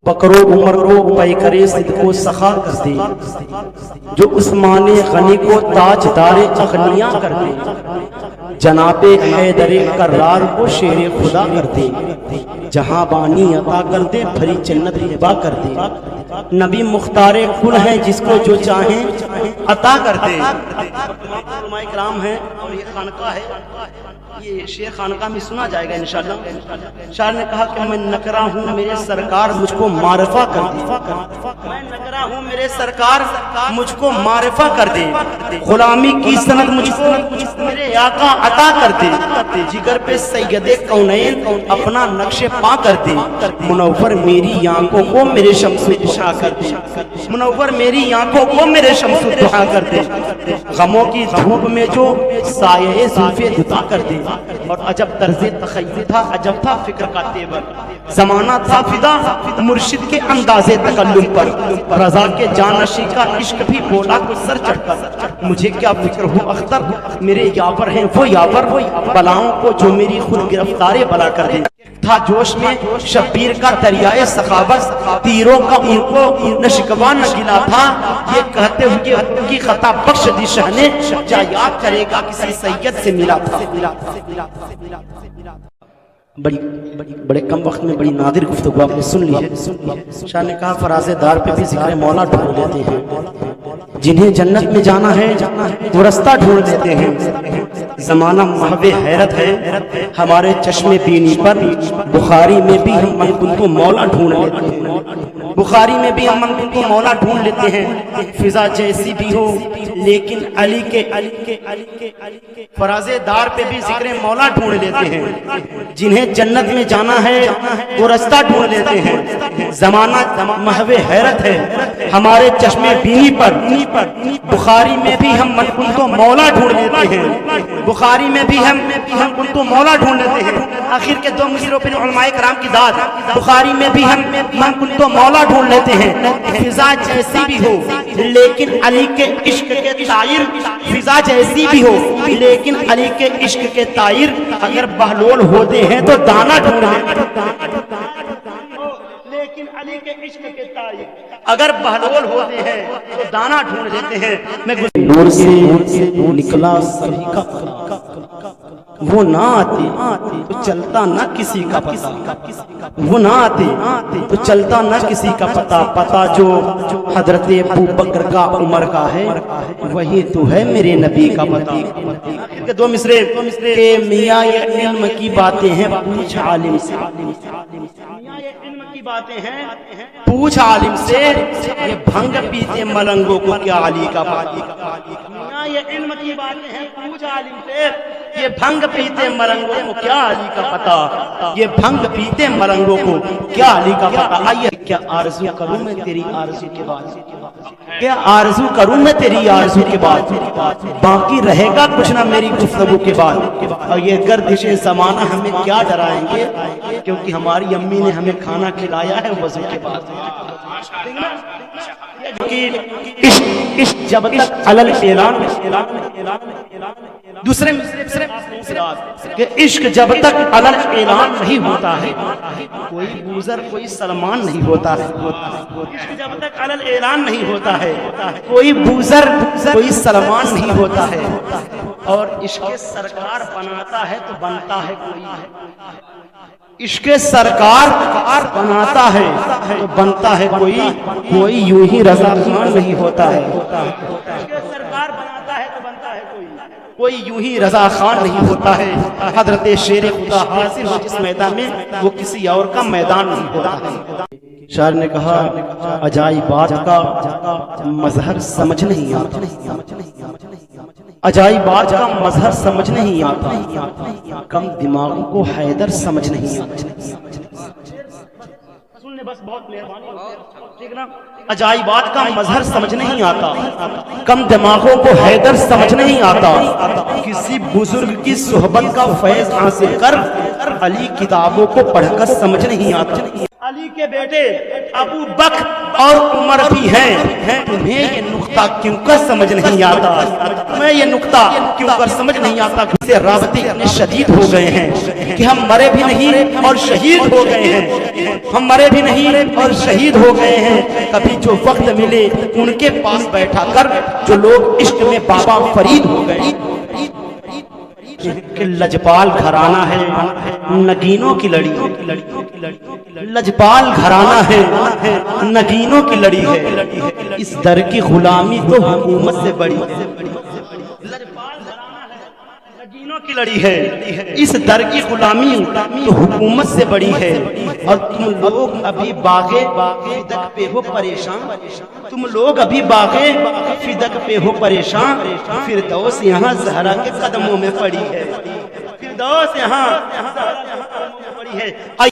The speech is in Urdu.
بکرو عمر کو پیکرے صدق و سخا کر دے، جو عثمان غنی کو تاجدار اغنیاں کر دے، جناب حیدر کرار کو شیر خدا کر دے، جہاں بانی عطا کر دے، بھری جنت ہبا کر دے، نبی مختار کل ہے جس کو جو چاہیں عطا کر دے۔ علماء کرام ہیں اور یہ خانقاہ ہے، یہ شیخ خانقاہ میں سنا جائے گا انشاءاللہ۔ شاعر نے کہا کہ میں نکرہ ہوں میرے سرکار مجھ کو معرفہ کر دے، میں نکرہ ہوں میرے سرکار مجھ کو معرفہ کر دے، غلامی کی سند مجھ کو میرے آقا عطا کر دے، جگر پہ سید کونین اپنا نقش پا کر دے، منور میری آنکھوں کو میرے شمس دعا کر دے، منور میری آنکھوں کو میرے شمس دعا کر دے، غموں کی دھوپ میں جو سایہ زلف دتا کر دے، اور عجب طرز تخیل تھا، عجب تھا فکر کا تیور، زمانہ تھا فدا مرشد کے انداز تکلم پر، رضا کے جانشی کا عشق بھی بولا کو سر چڑھ کر، مجھے کیا فکر ہو اختر میرے یاور ہیں وہ یاور، بلاؤں کو جو میری خود گرفتار بلا کر دے، تھا جوش میں شبیر کا دریائے سخاوت، تیروں کا ان کو نہ شکوہ نہ گلا تھا، یہ کہتے ہوئے ان کی خطا بخش دی شاہ نے، جا یاد کرے گا کسی سید سے ملا تھا۔ بڑے کم وقت میں بڑی نادر گفتگو آپ نے سن لی ہے۔ شاہ نے کہا فراز دار پہ بھی ذکر مولا ڈھونڈ لیتے ہیں، جنہیں جنت میں جانا ہے وہ رستہ ڈھونڈ لیتے ہیں، زمانہ محو حیرت ہے ہمارے چشم بینی پر، بخاری میں بھی ہم منقل کو مولا ڈھونڈ لیتے ہیں، بخاری میں بھی ہم منقل کو مولا ڈھونڈ لیتے ہیں، فضا جیسی بھی ہو لیکن علی کے فراز دار پہ بھی ذکر مولا ڈھونڈ لیتے ہیں، جنہیں جنت میں جانا ہے وہ رستہ ڈھونڈ لیتے ہیں، زمانہ محو حیرت ہے ہمارے چشم بینی پر، بخاری میں بھی ہم منقل کو مولا ڈھونڈ لیتے ہیں، بخاری میں بھی ہم ان کو مولا ڈھونڈ لیتے ہیں۔ آخر کے دو مصروں پر علماء کرام کی داد، بخاری میں بھی ہم ان کو مولا ڈھونڈ لیتے ہیں، فضا جیسی بھی ہو لیکن علی کے عشق کے طائر، فضا جیسی بھی ہو لیکن علی کے عشق کے طائر، اگر بہلول ہوتے ہیں تو دانا ڈھونڈ لیتے ہیں، لیکن علی کے عشق کے طائر اگر بہلول ہوتے ہیں تو دانا ڈھونڈ لیتے ہیں۔ میں نور سے نکلا سبھی کا وہ نہ آتے تو چلتا نہ کسی کا پتہ، وہ نہ آتے تو چلتا نہ کسی کا پتہ، پتہ جو حضرت ابو بکر کا عمر کا ہے وہی تو ہے میرے نبی کا پتہ۔ دو مصرے کہ میاں یہ علم کی باتیں ہیں پوچھ عالم سے، میاں یہ علم کی باتیں ہیں پوچھ عالم سے، یہ بھنگ پیتے ملنگوں کو کیا علی کا پتہ، میاں یہ علم کی باتیں ہیں پوچھ عالم سے، یہ بھنگ پیتے ملنگوں کو کیا علی کا پتہ، یہ بھنگ پیتے ملنگوں کو کیا علی کا پتہ۔ آئیے کیا آرزو کروں میں تیری آرزو کے بعد، کیا آرزو کروں میں تیری آرزو کے بعد، باقی رہے گا کچھ نہ میری گفتگو کے بعد، اور یہ گردش زمانہ ہمیں کیا ڈرائیں گے، کیونکہ ہماری امی نے ہمیں کھانا کھلایا ہے وضو کے بعد۔ عشق جب تک علل اعلان، دوسرے کہ عشق جب تک علل اعلان نہیں ہوتا ہے کوئی بوزر کوئی سلمان نہیں ہوتا ہے، عشق جب تک علل اعلان نہیں ہوتا ہے کوئی بوزر کوئی سلمان نہیں ہوتا ہے، اور عشق سرکار بناتا ہے تو بنتا ہے کوئی، عشق سرکار بناتا ہے تو بنتا ہے کوئی یوں ہی رضا خان نہیں ہوتا ہے، عشق سرکار بناتا ہے تو بنتا ہے کوئی یوں ہی رضا خان نہیں ہوتا ہے، حضرت شیر خدا حاضر ہو جس میدان میں وہ کسی اور کا میدان نہیں ہوتا ہے۔ شاعر نے کہا عجائبات کا مظہر سمجھ نہیں آتا، عجائبات کا مظہر سمجھ نہیں آتا، کم دماغوں کو حیدر سمجھ نہیں آتا۔ بس بہت مہربانی، عجائبات کا مظہر سمجھ نہیں آتا، کم دماغوں کو حیدر سمجھ نہیں آتا، کسی بزرگ کی صحبت کا فیض حاصل کر علی کتابوں کو پڑھ کر سمجھ نہیں آتا، علی کے بیٹے ابو بکر اور عمر بھی ہیں. تمہیں یہ نقطہ کیوں کر سمجھ نہیں آتا؟ تمہیں یہ نقطہ کیوں کر سمجھ نہیں آتا؟ سے رابطے اتنے شدید ہو گئے ہیں کہ ہم مرے بھی نہیں اور شہید ہو گئے ہیں. ہم مرے بھی نہیں اور شہید ہو گئے ہیں. کبھی جو وقت ملے ان کے پاس بیٹھا کر جو لوگ عشق میں بابا فرید ہو گئے کہ لجپال گھرانہ ہے نگینوں کی لڑی، لجپال گھرانہ ہے نگینوں کی لڑی ہے. اس در کی غلامی تو حکومت سے بڑی ہے. لجپال گھرانہ ہے نگینوں کی لڑی ہے. اس در کی غلامی تو حکومت سے بڑی ہے. اور تم لوگ ابھی باغے فدق پہ ہو پریشان، تم لوگ ابھی باغے فدق پہ ہو پریشان. فردوس یہاں زہرا کے قدموں میں پڑی ہے. فردوس یہاں زہرا کے قدموں میں پڑی ہے.